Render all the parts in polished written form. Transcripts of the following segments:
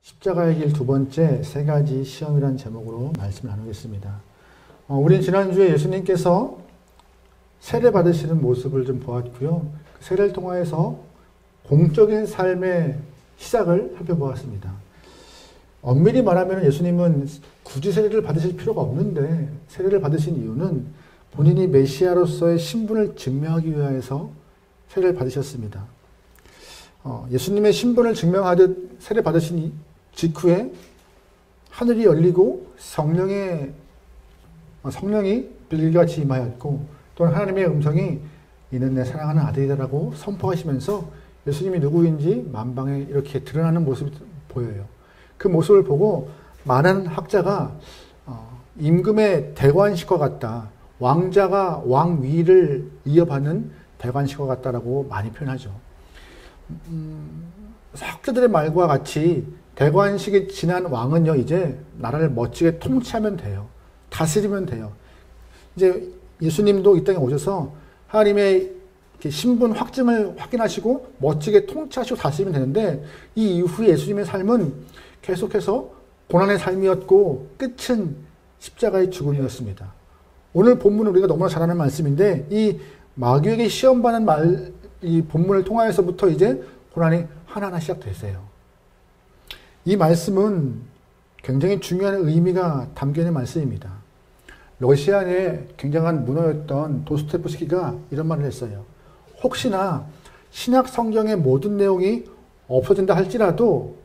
십자가의 길 두 번째 세 가지 시험이라는 제목으로 말씀을 나누겠습니다. 우리는 지난주에 예수님께서 세례 받으시는 모습을 좀 보았고요. 그 세례를 통하여서 공적인 삶의 시작을 살펴보았습니다. 엄밀히 말하면 예수님은 굳이 세례를 받으실 필요가 없는데 세례를 받으신 이유는 본인이 메시아로서의 신분을 증명하기 위해서 세례를 받으셨습니다. 예수님의 신분을 증명하듯 세례 받으신 직후에 하늘이 열리고 성령이 빌같이 임하였고 또한 하나님의 음성이 이는 내 사랑하는 아들이다라고 선포하시면서 예수님이 누구인지 만방에 이렇게 드러나는 모습이 보여요. 그 모습을 보고 많은 학자가 임금의 대관식과 같다. 왕자가 왕위를 이어받는 대관식과 같다라고 많이 표현하죠. 학자들의 말과 같이 대관식이 지난 왕은요, 이제 나라를 멋지게 통치하면 돼요. 다스리면 돼요. 이제 예수님도 이 땅에 오셔서 하나님의 신분 확증을 확인하시고 멋지게 통치하시고 다스리면 되는데 이 이후에 예수님의 삶은 계속해서 고난의 삶이었고 끝은 십자가의 죽음이었습니다. 오늘 본문은 우리가 너무나 잘 아는 말씀인데 이 마귀에게 시험받는 이 본문을 통하여서부터 이제 고난이 하나하나 시작됐어요. 이 말씀은 굉장히 중요한 의미가 담겨있는 말씀입니다. 러시아의 굉장한 문어였던 도스토옙스키가 이런 말을 했어요. 혹시나 신약 성경의 모든 내용이 없어진다 할지라도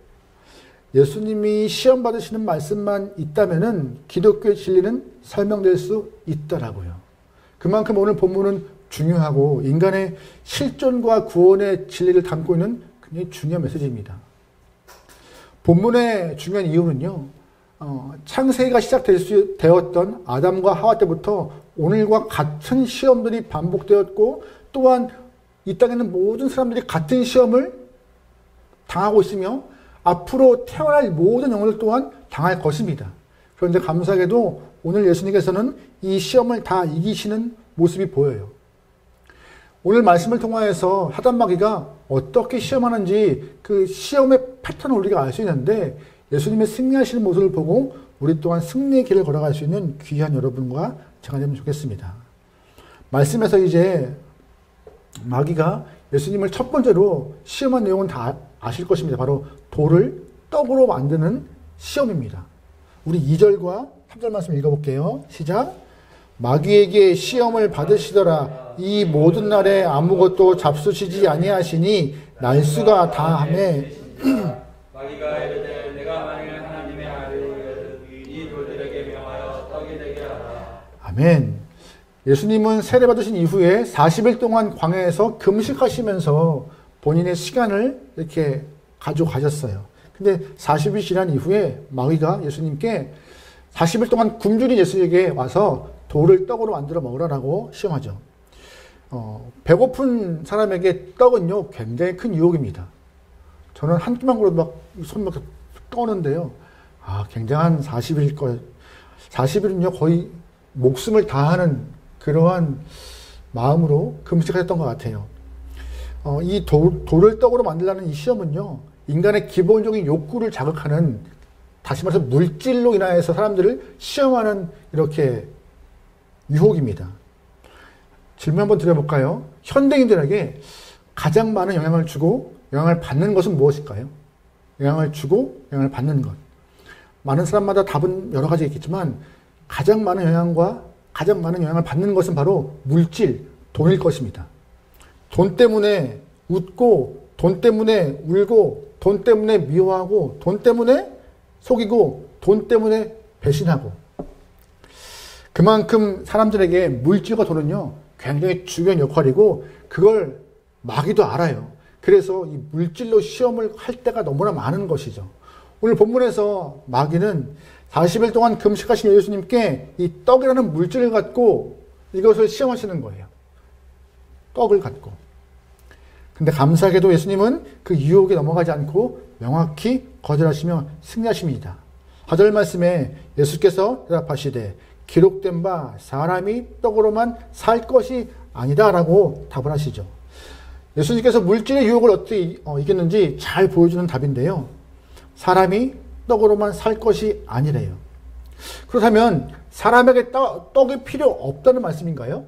예수님이 시험 받으시는 말씀만 있다면은 기독교의 진리는 설명될 수 있더라고요. 그만큼 오늘 본문은 중요하고 인간의 실존과 구원의 진리를 담고 있는 굉장히 중요한 메시지입니다. 본문의 중요한 이유는요, 창세기가 시작되었던 아담과 하와 때부터 오늘과 같은 시험들이 반복되었고 또한 이 땅에 있는 모든 사람들이 같은 시험을 당하고 있으며 앞으로 태어날 모든 영혼들 또한 당할 것입니다. 그런데 감사하게도 오늘 예수님께서는 이 시험을 다 이기시는 모습이 보여요. 오늘 말씀을 통하여서 하단마귀가 어떻게 시험하는지 그 시험의 패턴을 우리가 알 수 있는데 예수님의 승리하시는 모습을 보고 우리 또한 승리의 길을 걸어갈 수 있는 귀한 여러분과 제가 되면 좋겠습니다. 말씀에서 이제 마귀가 예수님을 첫 번째로 시험한 내용은 다 아실 것입니다. 바로 돌을 떡으로 만드는 시험입니다. 우리 2절과 3절 말씀 읽어볼게요. 시작. 마귀에게 시험을 받으시더라. 이 모든 날에 아무것도 잡수시지 아니하시니 날수가 다하매 마귀가 이르되 내가 만일 하나님의 아들이거든 이 돌들에게 명하여 떡이 되게 하라. 아멘. 예수님은 세례 받으신 이후에 40일 동안 광야에서 금식하시면서 본인의 시간을 이렇게 가지고 가셨어요. 근데 40일 지난 이후에 마귀가 예수님께 40일 동안 굶주린 예수에게 와서 돌을 떡으로 만들어 먹으라라고 시험하죠. 배고픈 사람에게 떡은요, 굉장히 큰 유혹입니다. 저는 한 끼만 그래도 막 손 막 떠는데요. 굉장한 40일은요, 거의 목숨을 다하는 그러한 마음으로 금식하셨던 것 같아요. 이 돌을 떡으로 만들라는 이 시험은요, 인간의 기본적인 욕구를 자극하는, 다시 말해서 물질로 인하여서 사람들을 시험하는 이렇게 유혹입니다. 질문 한번 드려볼까요? 현대인들에게 가장 많은 영향을 주고 영향을 받는 것은 무엇일까요? 영향을 주고 영향을 받는 것. 많은 사람마다 답은 여러 가지 있겠지만 가장 많은 영향을 받는 것은 바로 물질, 돈일 것입니다. 돈 때문에 웃고, 돈 때문에 울고, 돈 때문에 미워하고, 돈 때문에 속이고, 돈 때문에 배신하고. 그만큼 사람들에게 물질과 돈은요, 굉장히 중요한 역할이고, 그걸 마귀도 알아요. 그래서 이 물질로 시험을 할 때가 너무나 많은 것이죠. 오늘 본문에서 마귀는 40일 동안 금식하신 예수님께 이 떡이라는 물질을 갖고 이것을 시험하시는 거예요. 떡을 갖고. 근데 감사하게도 예수님은 그 유혹에 넘어가지 않고 명확히 거절하시며 승리하십니다. 4절 말씀에 예수께서 대답하시되 기록된 바 사람이 떡으로만 살 것이 아니다 라고 답을 하시죠. 예수님께서 물질의 유혹을 어떻게 이겼는지 잘 보여주는 답인데요. 사람이 떡으로만 살 것이 아니래요. 그렇다면 사람에게 떡이 필요 없다는 말씀인가요?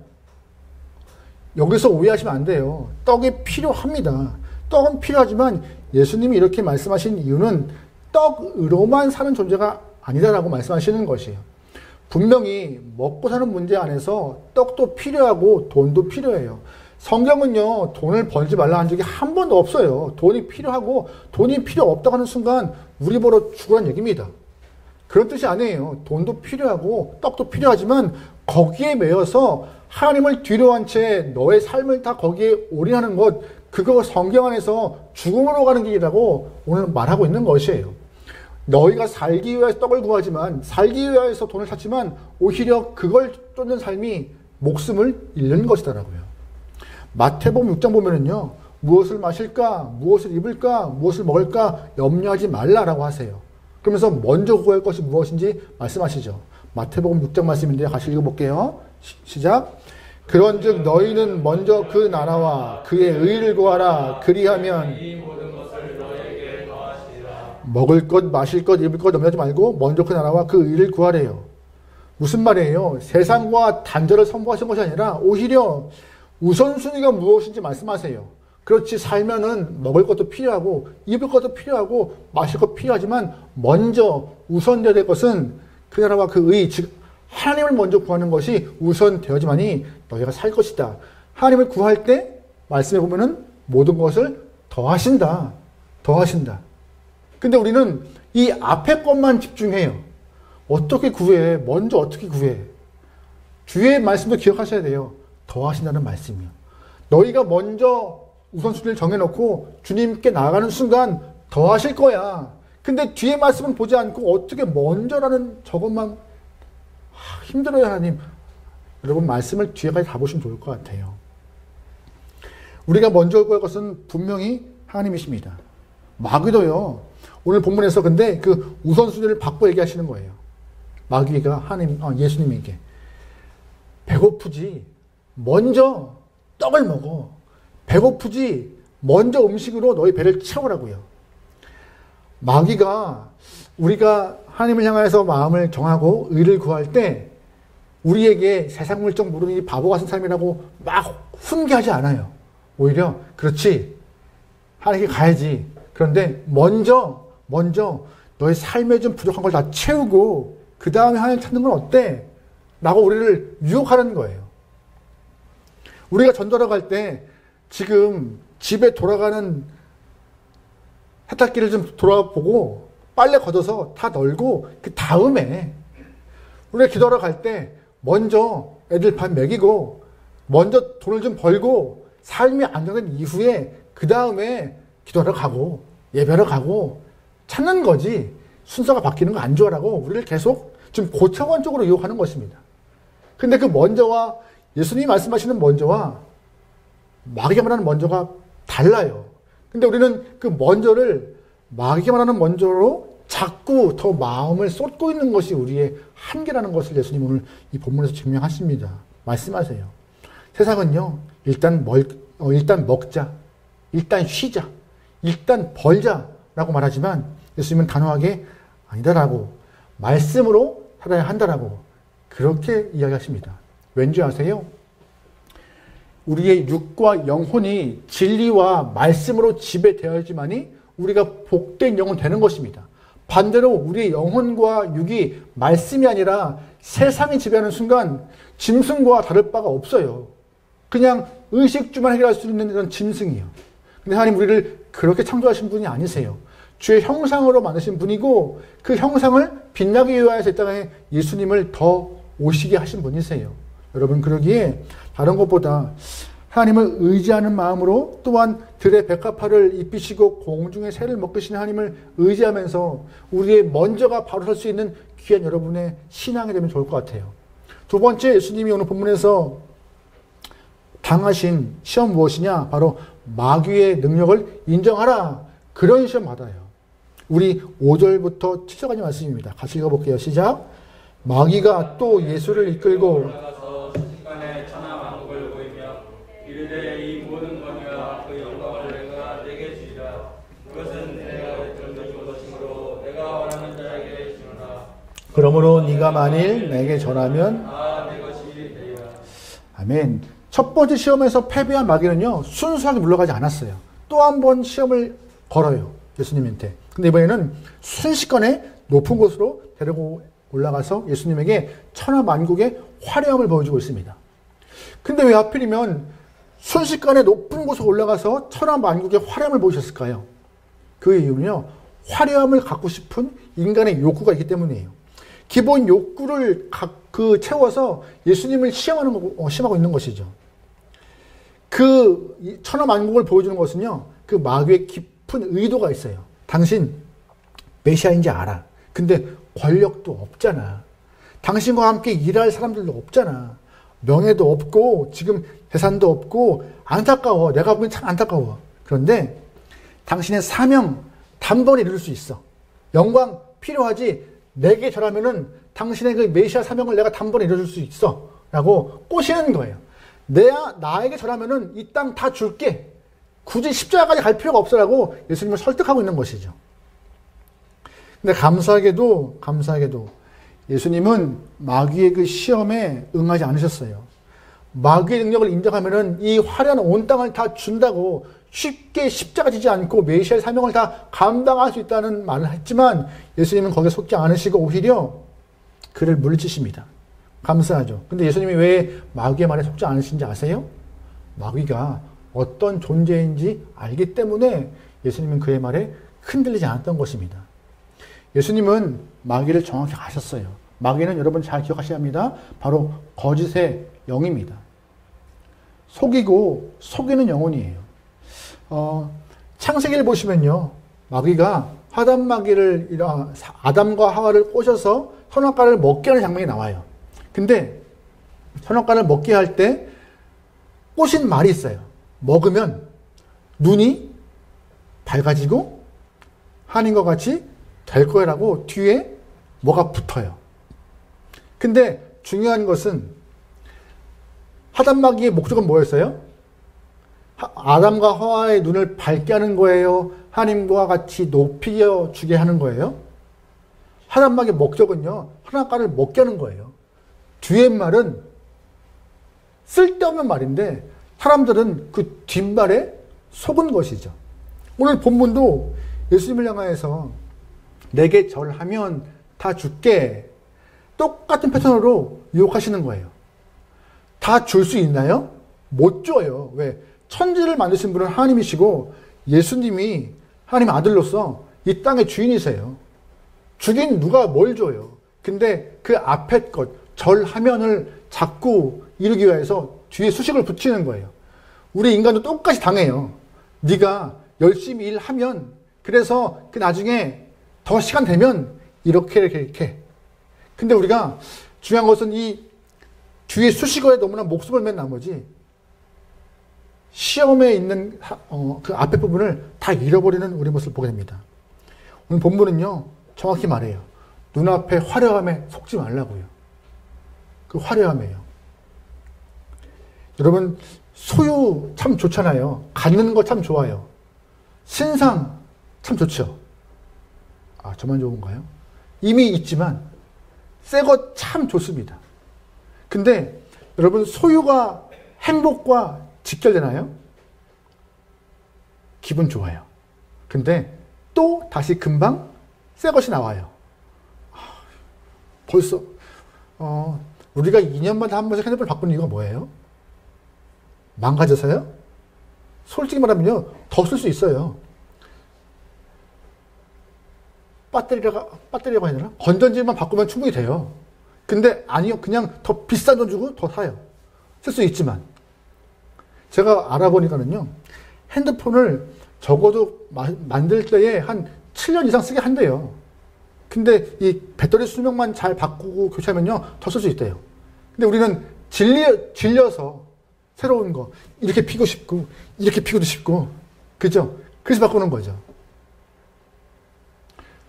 여기서 오해하시면 안 돼요. 떡이 필요합니다. 떡은 필요하지만 예수님이 이렇게 말씀하신 이유는 떡으로만 사는 존재가 아니다라고 말씀하시는 것이에요. 분명히 먹고 사는 문제 안에서 떡도 필요하고 돈도 필요해요. 성경은요, 돈을 벌지 말라 한 적이 한 번도 없어요. 돈이 필요하고 돈이 필요 없다고 하는 순간 우리 보러 죽으라는 얘기입니다. 그런 뜻이 아니에요. 돈도 필요하고 떡도 필요하지만 거기에 매여서 하나님을 뒤로 한 채 너의 삶을 다 거기에 올인하는 것, 그거 성경 안에서 죽음으로 가는 길이라고 오늘 말하고 있는 것이에요. 너희가 살기 위해서 떡을 구하지만, 살기 위해서 돈을 찾지만 오히려 그걸 쫓는 삶이 목숨을 잃는 것이더라고요. 마태복음 6장 보면은요, 무엇을 마실까, 무엇을 입을까, 무엇을 먹을까 염려하지 말라라고 하세요. 그러면서 먼저 구할 것이 무엇인지 말씀하시죠. 마태복음 6장 말씀인데 같이 읽어볼게요. 시작. 그런즉 너희는 먼저 그 나라와 그의 의를 구하라. 그리하면 이 모든 것을 너에게 더하시리라. 먹을 것, 마실 것, 입을 것 염려하지 말고 먼저 그 나라와 그 의를 구하래요. 무슨 말이에요? 세상과 단절을 선포하신 것이 아니라 오히려 우선순위가 무엇인지 말씀하세요. 그렇지, 살면은 먹을 것도 필요하고 입을 것도 필요하고 마실 것도 필요하지만 먼저 우선되어야 될 것은 그 나라와 그 의, 즉 하나님을 먼저 구하는 것이 우선되어야지만이 너희가 살 것이다. 하나님을 구할 때 말씀해 보면은 모든 것을 더하신다. 더하신다. 근데 우리는 이 앞에 것만 집중해요. 어떻게 구해? 먼저 어떻게 구해? 주의 말씀도 기억하셔야 돼요. 더하신다는 말씀이요. 너희가 먼저 우선순위를 정해놓고 주님께 나아가는 순간 더하실 거야. 근데 뒤에 말씀은 보지 않고 어떻게 먼저라는 저것만 힘들어요, 하나님. 여러분, 말씀을 뒤에까지 다 보시면 좋을 것 같아요. 우리가 먼저 구할 것은 분명히 하나님이십니다. 마귀도요, 오늘 본문에서 근데 그 우선순위를 바꿔 얘기하시는 거예요. 마귀가 예수님에게 배고프지 먼저 떡을 먹어. 배고프지 먼저 음식으로 너희 배를 채우라고요. 마귀가 우리가 하나님을 향해서 마음을 정하고 의를 구할 때 우리에게 세상 물정 모르니 바보 같은 삶이라고 막 훈계하지 않아요. 오히려 그렇지, 하나님께 가야지. 그런데 먼저 너의 삶에 좀 부족한 걸 다 채우고 그 다음에 하나님 찾는 건 어때? 라고 우리를 유혹하는 거예요. 우리가 전도하러 갈 때 지금 집에 돌아가는 세탁기를 좀 돌아보고 빨래 걷어서 다 널고 그 다음에 우리가 기도하러 갈 때 먼저 애들 밥 먹이고 먼저 돈을 좀 벌고 삶이 안정된 이후에 그 다음에 기도하러 가고 예배하러 가고 찾는 거지, 순서가 바뀌는 거 안 좋아라고 우리를 계속 좀 고차원적으로 유혹하는 것입니다. 근데 그 먼저와 예수님이 말씀하시는 먼저와 마귀가 말하는 먼저가 달라요. 근데 우리는 그 먼저를 마귀가 말하는 먼저로 자꾸 더 마음을 쏟고 있는 것이 우리의 한계라는 것을 예수님 오늘 이 본문에서 증명하십니다. 말씀하세요. 세상은요, 일단 먹자, 일단 쉬자, 일단 벌자라고 말하지만 예수님은 단호하게 아니다라고, 말씀으로 살아야 한다라고 그렇게 이야기하십니다. 왠지 아세요? 우리의 육과 영혼이 진리와 말씀으로 지배되어야지만이 우리가 복된 영혼 되는 것입니다. 반대로 우리의 영혼과 육이 말씀이 아니라 세상이 지배하는 순간 짐승과 다를 바가 없어요. 그냥 의식주만 해결할 수 있는 이런 짐승이요. 근데 하나님 우리를 그렇게 창조하신 분이 아니세요. 주의 형상으로 만드신 분이고 그 형상을 빛나게 위하여서 이 땅에 예수님을 더 오시게 하신 분이세요. 여러분, 그러기에 다른 것보다 하나님을 의지하는 마음으로, 또한 들의 백합화를 입히시고 공중의 새를 먹으시는 하나님을 의지하면서 우리의 먼저가 바로 설 수 있는 귀한 여러분의 신앙이 되면 좋을 것 같아요. 두 번째, 예수님이 오늘 본문에서 당하신 시험 무엇이냐? 바로 마귀의 능력을 인정하라. 그런 시험 받아요. 우리 5절부터 7절까지 말씀입니다. 같이 읽어볼게요. 시작. 마귀가 또 예수를 이끌고 올라가서 순식간에 천하 만국을 보이며 이르되 이 모든 권위와 그 영광을 내가 내게 주리라. 그것은 내가 정해준 것이므로 그러므로 네가 만일 내게 절하면 내 것이 되리라. 아멘. 첫 번째 시험에서 패배한 마귀는요, 순수하게 물러가지 않았어요. 또 한 번 시험을 걸어요, 예수님한테. 근데 이번에는 순식간에 높은 곳으로 데리고 올라가서 예수님에게 천하만국의 화려함을 보여주고 있습니다. 근데 왜 하필이면 순식간에 높은 곳으로 올라가서 천하만국의 화려함을 보여주셨을까요? 그 이유는요, 화려함을 갖고 싶은 인간의 욕구가 있기 때문이에요. 기본 욕구를 채워서 예수님을 시험하고 있는 것이죠. 그 천하만국을 보여주는 것은요, 그 마귀의 깊은 의도가 있어요. 당신 메시아인지 알아. 근데 권력도 없잖아. 당신과 함께 일할 사람들도 없잖아. 명예도 없고 지금 재산도 없고 안타까워. 내가 보기엔 참 안타까워. 그런데 당신의 사명 단번에 이룰 수 있어. 영광 필요하지. 내게 절하면은 당신의 그 메시아 사명을 내가 단번에 이뤄줄 수 있어. 라고 꼬시는 거예요. 나에게 절하면은 이 땅 다 줄게. 굳이 십자가까지 갈 필요가 없어라고 예수님을 설득하고 있는 것이죠. 근데 감사하게도 예수님은 마귀의 그 시험에 응하지 않으셨어요. 마귀의 능력을 인정하면은 이 화려한 온 땅을 다 준다고 쉽게 십자가 지지 않고 메시아의 사명을 다 감당할 수 있다는 말을 했지만 예수님은 거기에 속지 않으시고 오히려 그를 물리치십니다. 감사하죠. 근데 예수님이 왜 마귀의 말에 속지 않으신지 아세요? 마귀가 어떤 존재인지 알기 때문에 예수님은 그의 말에 흔들리지 않았던 것입니다. 예수님은 마귀를 정확히 아셨어요. 마귀는 여러분 잘 기억하셔야 합니다. 바로 거짓의 영입니다. 속이고 속이는 영혼이에요. 창세기를 보시면요, 마귀가 아담과 하와를 꼬셔서 선악과를 먹게 하는 장면이 나와요. 근데 선악과를 먹게 할 때 꼬신 말이 있어요. 먹으면 눈이 밝아지고 하나님과 같이 될 거라고 뒤에 뭐가 붙어요. 근데 중요한 것은 하단마귀의 목적은 뭐였어요? 아담과 하와의 눈을 밝게 하는 거예요? 하나님과 같이 높여 주게 하는 거예요? 하단마귀의 목적은요, 선악과를 먹게 하는 거예요. 뒤에 말은 쓸데없는 말인데 사람들은 그 뒷말에 속은 것이죠. 오늘 본문도 예수님을 향하여서 내게 절하면 다 줄게. 똑같은 패턴으로 유혹하시는 거예요. 다 줄 수 있나요? 못 줘요. 왜? 천지를 만드신 분은 하나님이시고 예수님이 하나님의 아들로서 이 땅의 주인이세요. 주긴 누가 뭘 줘요. 근데 그 앞에 것, 절하면을 자꾸 이루기 위해서 뒤에 수식을 붙이는 거예요. 우리 인간도 똑같이 당해요. 네가 열심히 일하면 그래서 그 나중에 더 시간 되면 이렇게. 근데 우리가 중요한 것은 이 뒤에 수식어에 너무나 목숨을 맨 나머지 시험에 있는 그 앞에 부분을 다 잃어버리는 우리 모습을 보게 됩니다. 오늘 본문은요, 정확히 말해요. 눈앞에 화려함에 속지 말라고요. 그 화려함이에요. 여러분, 소유 참 좋잖아요. 갖는 거 참 좋아요. 신상 참 좋죠. 아, 저만 좋은가요? 이미 있지만 새 거 참 좋습니다. 근데 여러분, 소유가 행복과 직결되나요? 기분 좋아요. 근데 또 다시 금방 새 것이 나와요. 벌써 우리가 2년마다 한 번씩 핸드폰을 바꾸는 이유가 뭐예요? 망가져서요? 솔직히 말하면요, 더 쓸 수 있어요. 배터리라고 해야 되나? 건전지만 바꾸면 충분히 돼요. 근데 아니요, 그냥 더 비싼 돈 주고 더 사요. 쓸 수 있지만. 제가 알아보니까는요, 핸드폰을 적어도 만들 때에 한 7년 이상 쓰게 한대요. 근데 이 배터리 수명만 잘 바꾸고 교체하면요, 더 쓸 수 있대요. 근데 우리는 질려서 새로운 거, 이렇게 피고 싶고, 이렇게 피고도 싶고, 그죠? 그래서 바꾸는 거죠.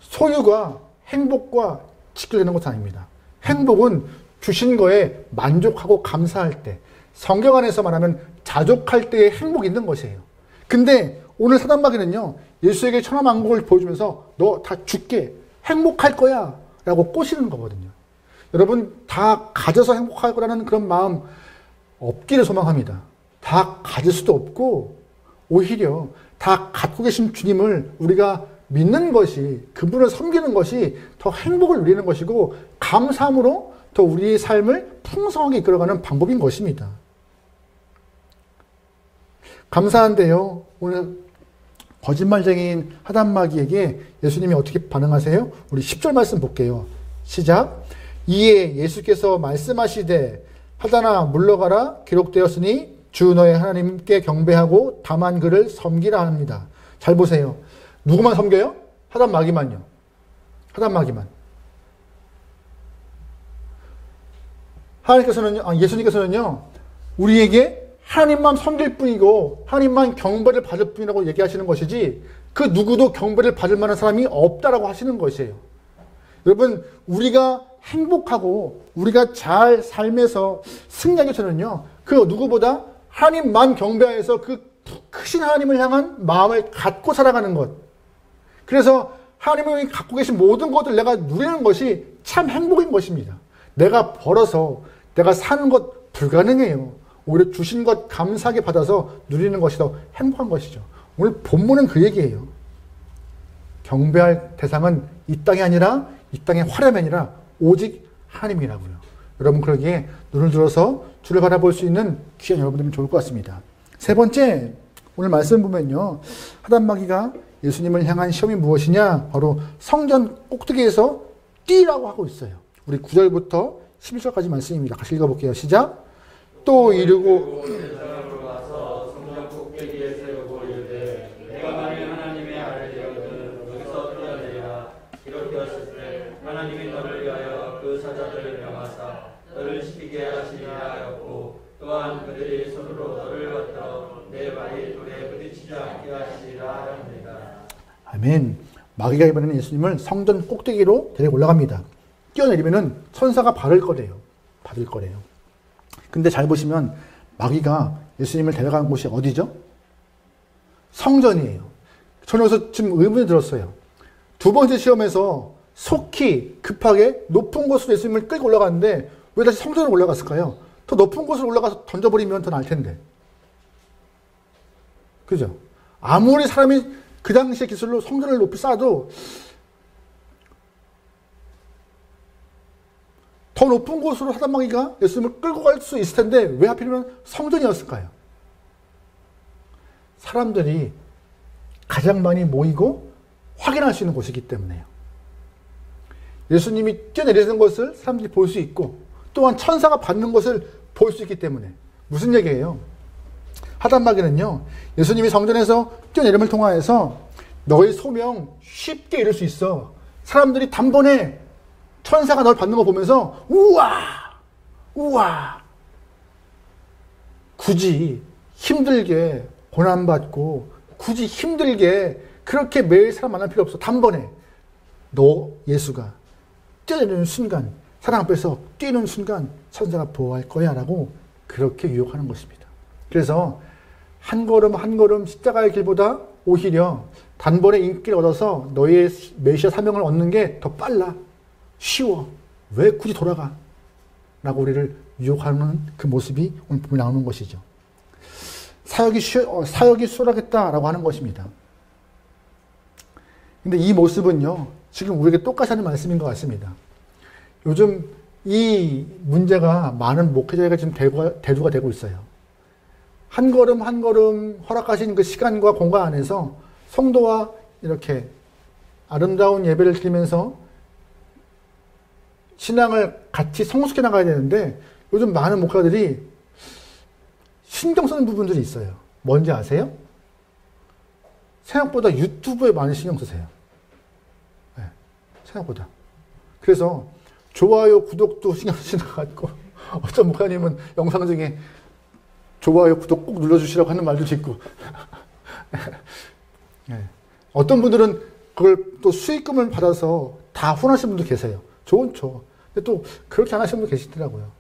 소유가 행복과 직결되는 것은 아닙니다. 행복은 주신 거에 만족하고 감사할 때, 성경 안에서 말하면 자족할 때의 행복이 있는 것이에요. 근데 오늘 사단마귀는요, 예수에게 천하만국을 보여주면서 너 다 줄게, 행복할 거야 라고 꼬시는 거거든요. 여러분, 다 가져서 행복할 거라는 그런 마음 없기를 소망합니다. 다 가질 수도 없고, 오히려 다 갖고 계신 주님을 우리가 믿는 것이, 그분을 섬기는 것이 더 행복을 누리는 것이고, 감사함으로 더 우리의 삶을 풍성하게 이끌어가는 방법인 것입니다. 감사한데요, 오늘 거짓말쟁이인 하단마귀에게 예수님이 어떻게 반응하세요? 우리 10절 말씀 볼게요. 시작. 이에 예수께서 말씀하시되 하단아 물러가라, 기록되었으니 주 너의 하나님께 경배하고 다만 그를 섬기라 합니다. 잘 보세요. 누구만 섬겨요? 하단마귀만요. 하단마귀만. 예수님께서는요, 우리에게 하나님만 섬길 뿐이고 하나님만 경배를 받을 뿐이라고 얘기하시는 것이지, 그 누구도 경배를 받을 만한 사람이 없다라고 하시는 것이에요. 여러분, 우리가 행복하고 우리가 잘 삶에서 승리하기 위해서는요, 그 누구보다 하나님만 경배해서 그 크신 하나님을 향한 마음을 갖고 살아가는 것. 그래서 하나님이 갖고 계신 모든 것을 내가 누리는 것이 참 행복인 것입니다. 내가 벌어서 내가 사는 것 불가능해요. 오히려 주신 것 감사하게 받아서 누리는 것이 더 행복한 것이죠. 오늘 본문은 그 얘기예요. 경배할 대상은 이 땅이 아니라, 이 땅의 화려함이 아니라 오직 하나님이라고요. 여러분, 그러기에 눈을 들어서 주를 바라볼 수 있는 귀한 여러분들이면 좋을 것 같습니다. 세 번째, 오늘 말씀 보면요, 하단마귀가 예수님을 향한 시험이 무엇이냐? 바로 성전 꼭대기에서 뛰라고 하고 있어요. 우리 9절부터 11절까지 말씀입니다. 같이 읽어볼게요. 시작. 또 이르고 세상으로 와서 성전 꼭대기에 세우고 이르되 내가 만일 하나님의 아들이거든 여기서 뛰어내리라. 기록되었을 때 하나님이 너를 위하여 그 사자들을 명하사 너를 시키게 하시리라 하였고, 또한 그들이 손으로 너를 받들어 내 발이 돌에 부딪히지 않게 하시리라 합니다. 아멘. 마귀가 이번에는 예수님을 성전 꼭대기로 데리고 올라갑니다. 뛰어내리면은 천사가 받을 거래요. 받을 거래요. 근데 잘 보시면 마귀가 예수님을 데려가는 곳이 어디죠? 성전이에요. 저는 여기서 지금 의문이 들었어요. 두 번째 시험에서 속히 급하게 높은 곳으로 예수님을 끌고 올라갔는데 왜 다시 성전으로 올라갔을까요? 더 높은 곳으로 올라가서 던져버리면 더 나을 텐데. 그죠? 아무리 사람이 그 당시의 기술로 성전을 높이 쌓아도 더 높은 곳으로 하단마귀가 예수님을 끌고 갈 수 있을 텐데 왜 하필이면 성전이었을까요? 사람들이 가장 많이 모이고 확인할 수 있는 곳이기 때문에요. 예수님이 뛰어내리는 것을 사람들이 볼 수 있고, 또한 천사가 받는 것을 볼 수 있기 때문에. 무슨 얘기예요? 하단마귀는요, 예수님이 성전에서 뛰어내림을 통하여서 너의 소명 쉽게 이룰 수 있어. 사람들이 단번에 천사가 널 받는 거 보면서 우와! 우와! 굳이 힘들게 고난받고 굳이 힘들게 그렇게 매일 사람 만날 필요 없어. 단번에 너 예수가 뛰어내리는 순간, 사랑 앞에서 뛰는 순간 천사가 보호할 거야 라고 그렇게 유혹하는 것입니다. 그래서 한 걸음 한 걸음 십자가의 길보다 오히려 단번에 인기를 얻어서 너의 메시아 사명을 얻는 게 더 빨라. 쉬워. 왜 굳이 돌아가? 라고 우리를 유혹하는 그 모습이 오늘 보면 나오는 것이죠. 사역이 수월하겠다라고 하는 것입니다. 근데 이 모습은요, 지금 우리에게 똑같이 하는 말씀인 것 같습니다. 요즘 이 문제가 많은 목회자가 지금 대두가 되고 있어요. 한 걸음 한 걸음 허락하신 그 시간과 공간 안에서 성도와 이렇게 아름다운 예배를 드리면서 신앙을 같이 성숙해 나가야 되는데, 요즘 많은 목사들이 신경 쓰는 부분들이 있어요. 뭔지 아세요? 생각보다 유튜브에 많이 신경 쓰세요. 네, 생각보다. 그래서 좋아요, 구독도 신경 쓰시는 것 같고, 어떤 목사님은 영상 중에 좋아요, 구독 꼭 눌러주시라고 하는 말도 있고, 네. 어떤 분들은 그걸 또 수익금을 받아서 다 후원하시는 분도 계세요. 좋죠. 근데 또 그렇게 안 하시는 분도 계시더라고요.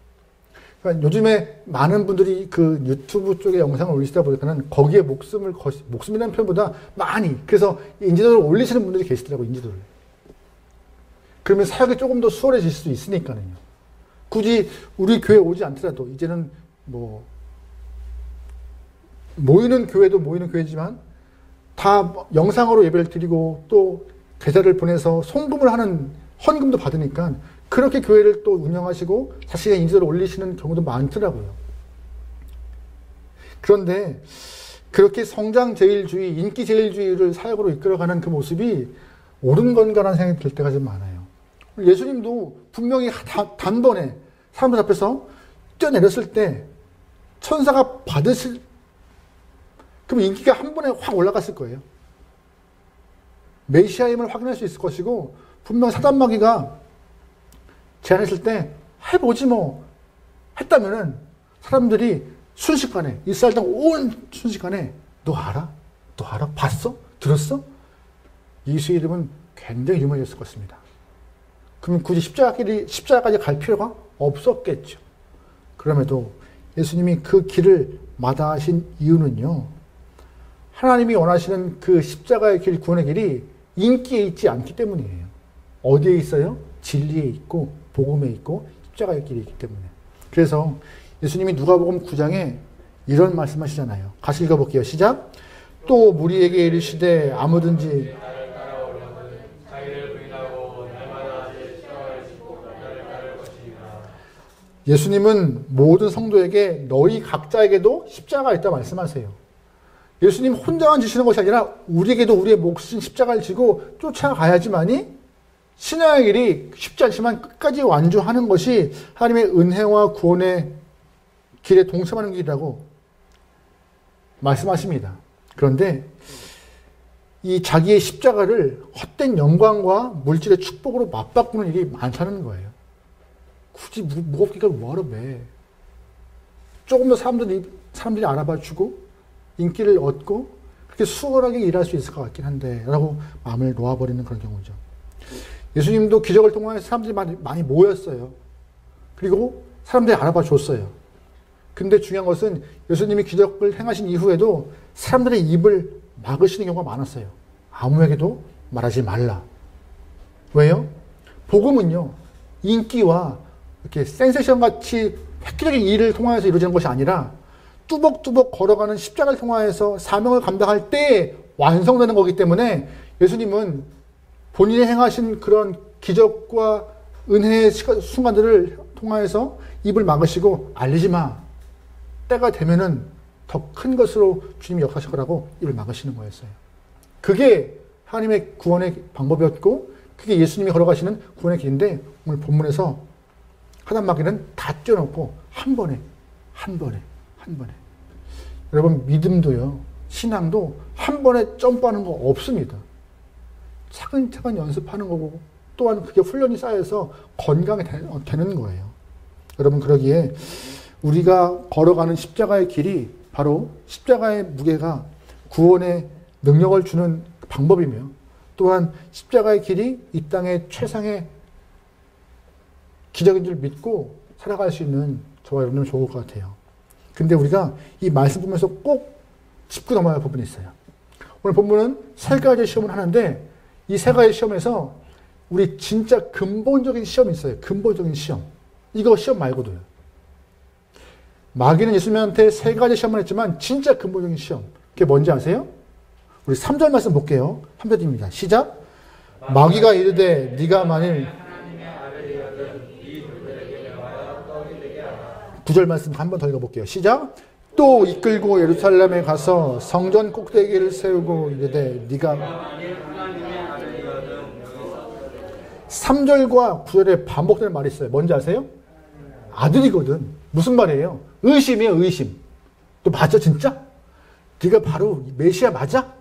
그러니까 요즘에 많은 분들이 그 유튜브 쪽에 영상을 올리시다 보니까는 거기에 목숨이라는 표현보다 많이, 그래서 인지도를 올리시는 분들이 계시더라고요, 인지도를. 그러면 사역이 조금 더 수월해질 수도 있으니까요. 굳이 우리 교회 오지 않더라도 이제는 뭐 모이는 교회도 모이는 교회지만 다 영상으로 예배를 드리고 또 계좌를 보내서 송금을 하는 헌금도 받으니까 그렇게 교회를 또 운영하시고 자신의 인지도를 올리시는 경우도 많더라고요. 그런데 그렇게 성장제일주의, 인기제일주의를 사역으로 이끌어가는 그 모습이 옳은 건가라는 생각이 들 때가 좀 많아요. 예수님도 분명히 단번에 사람들 앞에서 뛰어내렸을 때 천사가 받으실, 그럼 인기가 한 번에 확 올라갔을 거예요. 메시아임을 확인할 수 있을 것이고, 분명 사단마귀가 제안했을 때 해보지 뭐 했다면은 사람들이 순식간에, 이스라엘 땅 온 순식간에 너 알아? 너 알아? 봤어? 들었어? 예수의 이름은 굉장히 유명해졌을 것입니다. 그러면 굳이 십자가까지 갈 필요가 없었겠죠. 그럼에도 예수님이 그 길을 마다하신 이유는요, 하나님이 원하시는 그 십자가의 길, 구원의 길이 인기에 있지 않기 때문이에요. 어디에 있어요? 진리에 있고 복음에 있고 십자가의 길이 있기 때문에. 그래서 예수님이 누가복음 9장에 이런 말씀하시잖아요. 같이 읽어볼게요. 시작. 또 무리에게 이르시되 아무든지 예수님은 모든 성도에게 너희 각자에게도 십자가가 있다 말씀하세요. 예수님 혼자만 지시는 것이 아니라 우리에게도 우리의 몫인 십자가를 지고 쫓아가야지만이 신앙의 길이 쉽지 않지만 끝까지 완주하는 것이 하나님의 은혜와 구원의 길에 동참하는 길이라고 말씀하십니다. 그런데 이 자기의 십자가를 헛된 영광과 물질의 축복으로 맞바꾸는 일이 많다는 거예요. 굳이 무겁게 뭐하러 매. 조금 더 사람들이 알아봐주고 인기를 얻고 그렇게 수월하게 일할 수 있을 것 같긴 한데 라고 마음을 놓아버리는 그런 경우죠. 예수님도 기적을 통해서 사람들이 많이 모였어요. 그리고 사람들이 알아봐 줬어요. 근데 중요한 것은 예수님이 기적을 행하신 이후에도 사람들의 입을 막으시는 경우가 많았어요. 아무에게도 말하지 말라. 왜요? 복음은요, 인기와 이렇게 센세이션같이 획기적인 일을 통하여서 이루어지는 것이 아니라 뚜벅뚜벅 걸어가는 십자가를 통하여서 사명을 감당할 때 완성되는 거기 때문에 예수님은 본인이 행하신 그런 기적과 은혜의 순간들을 통하여서 입을 막으시고 알리지 마. 때가 되면은 더 큰 것으로 주님이 역사하실 거라고 입을 막으시는 거였어요. 그게 하나님의 구원의 방법이었고 그게 예수님이 걸어가시는 구원의 길인데 오늘 본문에서 사단마귀는 다 뛰어넘고 한 번에 여러분 믿음도요, 신앙도 한 번에 점프하는 거 없습니다. 차근차근 연습하는 거고 또한 그게 훈련이 쌓여서 건강이 되는 거예요. 여러분 그러기에 우리가 걸어가는 십자가의 길이 바로 십자가의 무게가 구원의 능력을 주는 방법이며 또한 십자가의 길이 이 땅의 최상의 기적인 줄 믿고 살아갈 수 있는 저와 여러분은 좋을 것 같아요. 근데 우리가 이 말씀 보면서 꼭 짚고 넘어야 할 부분이 있어요. 오늘 본문은 세 가지 시험을 하는데 이 세 가지 시험에서 우리 진짜 근본적인 시험이 있어요. 근본적인 시험. 이거 시험 말고도요. 마귀는 예수님한테 세 가지 시험을 했지만 진짜 근본적인 시험. 그게 뭔지 아세요? 우리 3절 말씀 볼게요. 3절입니다. 시작. 마귀가 이르되 네가 만일 9절 말씀 한 번 더 읽어볼게요. 시작. 또 이끌고 예루살렘에 가서 성전 꼭대기를 세우고 이르되 네가 3절과 9절에 반복되는 말이 있어요. 뭔지 아세요? 아들이거든. 무슨 말이에요? 의심이에요. 의심. 또 맞아 진짜? 네가 바로 메시아 맞아?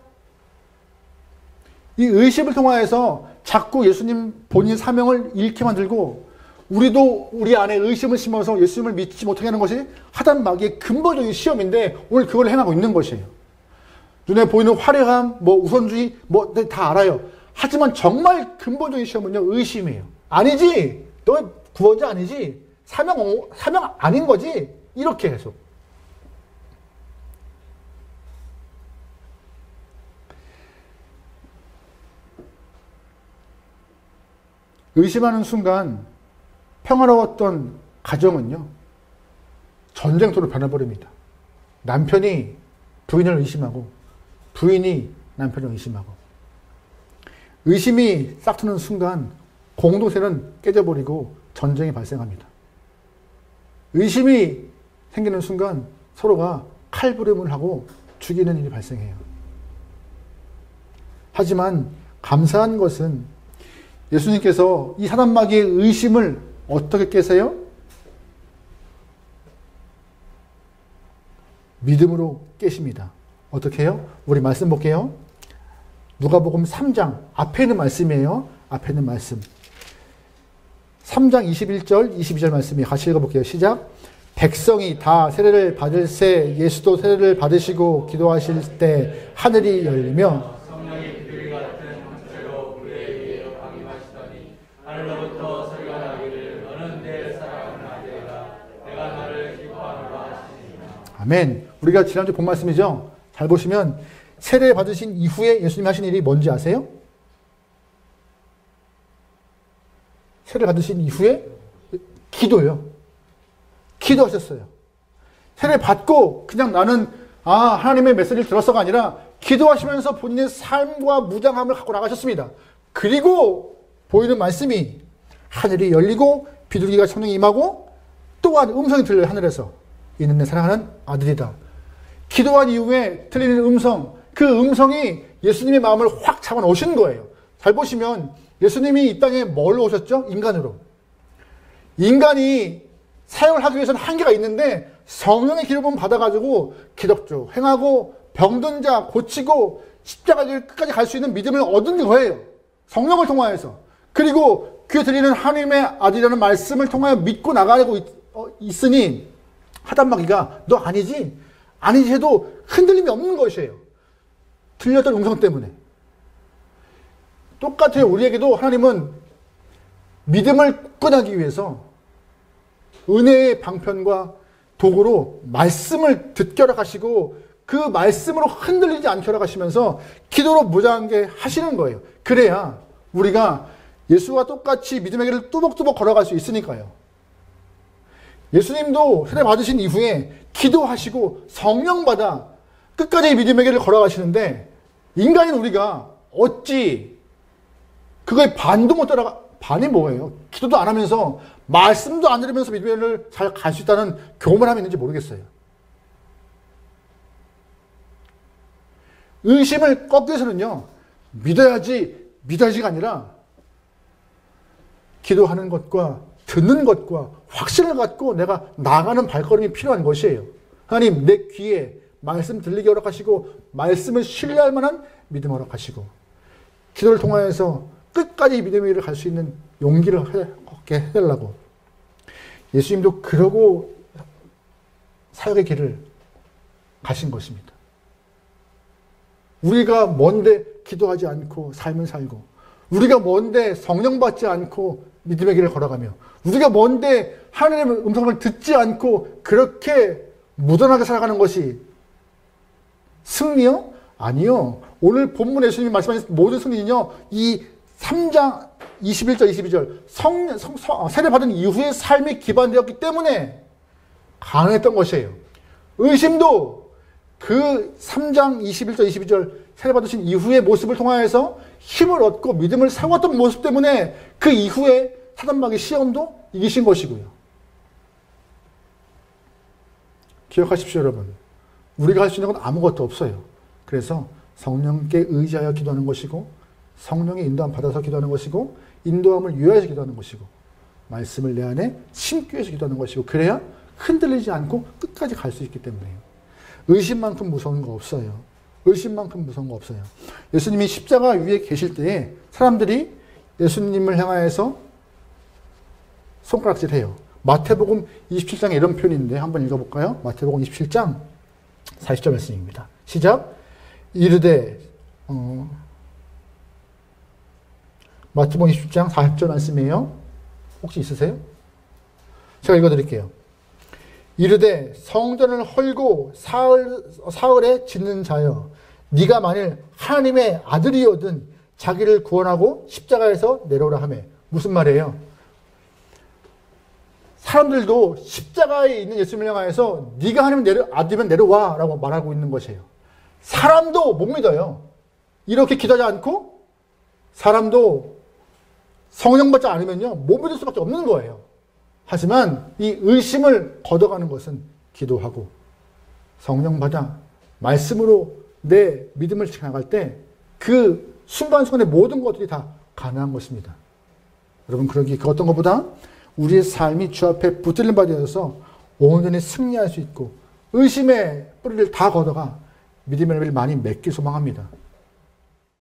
이 의심을 통하여서 자꾸 예수님 본인 사명을 잃게 만들고 우리도 우리 안에 의심을 심어서 예수님을 믿지 못하게 하는 것이 하단 마귀의 근본적인 시험인데 오늘 그걸 행하고 있는 것이에요. 눈에 보이는 화려함, 우선주의, 다 알아요. 하지만 정말 근본적인 시험은요, 의심이에요. 아니지? 너 구원자 아니지? 사명 아닌 거지? 이렇게 해서. 의심하는 순간 평화로웠던 가정은요, 전쟁터로 변해버립니다. 남편이 부인을 의심하고 부인이 남편을 의심하고, 의심이 싹트는 순간 공동체는 깨져버리고 전쟁이 발생합니다. 의심이 생기는 순간 서로가 칼부림을 하고 죽이는 일이 발생해요. 하지만 감사한 것은 예수님께서 이 사단마귀의 의심을 어떻게 깨세요? 믿음으로 깨십니다. 어떻게 해요? 우리 말씀 볼게요. 누가복음 3장 앞에 있는 말씀이에요. 앞에 있는 말씀. 3장 21절 22절 말씀이 같이 읽어볼게요. 시작. 백성이 다 세례를 받을 새 예수도 세례를 받으시고 기도하실 때 하늘이 열리며 성령이 비둘기 같은 형체로 그의 위에 강림하시더니 하늘로부터 소리가 나기를 너는 내 사랑하는 아들이라 내가 너를 기뻐하노라 하시니라. 아멘. 우리가 지난주 본 말씀이죠. 잘 보시면 세례 받으신 이후에 예수님이 하신 일이 뭔지 아세요? 세례 받으신 이후에 기도요. 기도하셨어요. 세례 받고 그냥 나는 하나님의 메시지를 들었어가 아니라 기도하시면서 본인의 삶과 무장함을 갖고 나가셨습니다. 그리고 보이는 말씀이 하늘이 열리고 비둘기가 성령이 임하고 또한 음성이 들려요. 하늘에서 이는 내 사랑하는 아들이다. 기도한 이후에 들리는 음성, 그 음성이 예수님의 마음을 확 잡아놓으신 거예요. 잘 보시면 예수님이 이 땅에 뭘로 오셨죠? 인간으로. 인간이 사역을 하기 위해서는 한계가 있는데 성령의 기름을 받아가지고 기적도 행하고 병든 자 고치고 십자가를 끝까지 갈 수 있는 믿음을 얻은 거예요. 성령을 통하여서. 그리고 귀에 들리는 하나님의 아들이라는 말씀을 통하여 믿고 나가고 있으니 하단마귀가 너 아니지? 아니지 해도 흔들림이 없는 것이에요. 들렸던 음성 때문에. 똑같아요. 우리에게도 하나님은 믿음을 굳건하기 위해서 은혜의 방편과 도구로 말씀을 듣게 허락하시고 그 말씀으로 흔들리지 않게 허락하시면서 기도로 무장하게 하시는 거예요. 그래야 우리가 예수와 똑같이 믿음의 길을 뚜벅뚜벅 걸어갈 수 있으니까요. 예수님도 세례 받으신 이후에 기도하시고 성령 받아 끝까지 믿음의 길을 걸어가시는데 인간인 우리가 어찌 그거에 반도 못 따라가, 반이 뭐예요? 기도도 안 하면서 말씀도 안 들으면서 믿음의 길을 잘 갈 수 있다는 교만함이 있는지 모르겠어요. 의심을 꺾기 위해서는요, 믿어야지가 아니라 기도하는 것과 듣는 것과 확신을 갖고 내가 나가는 발걸음이 필요한 것이에요. 하나님, 내 귀에 말씀 들리게 허락하시고 말씀을 신뢰할 만한 믿음 허락하시고 기도를 통하여서 끝까지 믿음의 길을 갈 수 있는 용기를 걷게 해달라고. 예수님도 그러고 사역의 길을 가신 것입니다. 우리가 뭔데 기도하지 않고 삶을 살고, 우리가 뭔데 성령 받지 않고 믿음의 길을 걸어가며, 우리가 뭔데 하나님의 음성을 듣지 않고 그렇게 무던하게 살아가는 것이 승리요? 아니요. 오늘 본문 예수님이 말씀하신 모든 승리는요, 이 3장 21절 22절 세례 받은 이후의 삶이 기반되었기 때문에 가능했던 것이에요. 의심도 그 3장 21절 22절 세례 받으신 이후의 모습을 통하여서 힘을 얻고 믿음을 세웠던 모습 때문에 그 이후에 사단마귀 시험도 이기신 것이고요. 기억하십시오, 여러분. 우리가 할 수 있는 건 아무것도 없어요. 그래서 성령께 의지하여 기도하는 것이고, 성령의 인도함 받아서 기도하는 것이고, 인도함을 위하여서 기도하는 것이고, 말씀을 내 안에 심기 위해서 기도하는 것이고, 그래야 흔들리지 않고 끝까지 갈 수 있기 때문에요. 의심만큼 무서운 거 없어요. 의심만큼 무서운 거 없어요. 예수님이 십자가 위에 계실 때에 사람들이 예수님을 향하여서 손가락질해요. 마태복음 27장에 이런 표현이 있는데 한번 읽어볼까요? 마태복음 27장 40절 말씀입니다. 시작. 이르되 마태복음 27장 40절 말씀이에요. 혹시 있으세요? 제가 읽어드릴게요. 이르되 성전을 헐고 사흘에 짓는 자여, 네가 만일 하나님의 아들이거든 자기를 구원하고 십자가에서 내려오라 하매. 무슨 말이에요? 사람들도 십자가에 있는 예수님을 향해서 네가 하나님 아들이면 내려와 라고 말하고 있는 것이에요. 사람도 못 믿어요. 이렇게 기도하지 않고 사람도 성령 받지 않으면요 못 믿을 수밖에 없는 거예요. 하지만 이 의심을 걷어가는 것은 기도하고 성령 받아 말씀으로 내 믿음을 지켜나갈 때 그 순간순간의 모든 것들이 다 가능한 것입니다. 여러분 그러기 그 어떤 것보다 우리의 삶이 주 앞에 붙들림 받아서 온전히 승리할 수 있고 의심의 뿌리를 다 걷어가 믿음의 열매를 많이 맺길 소망합니다.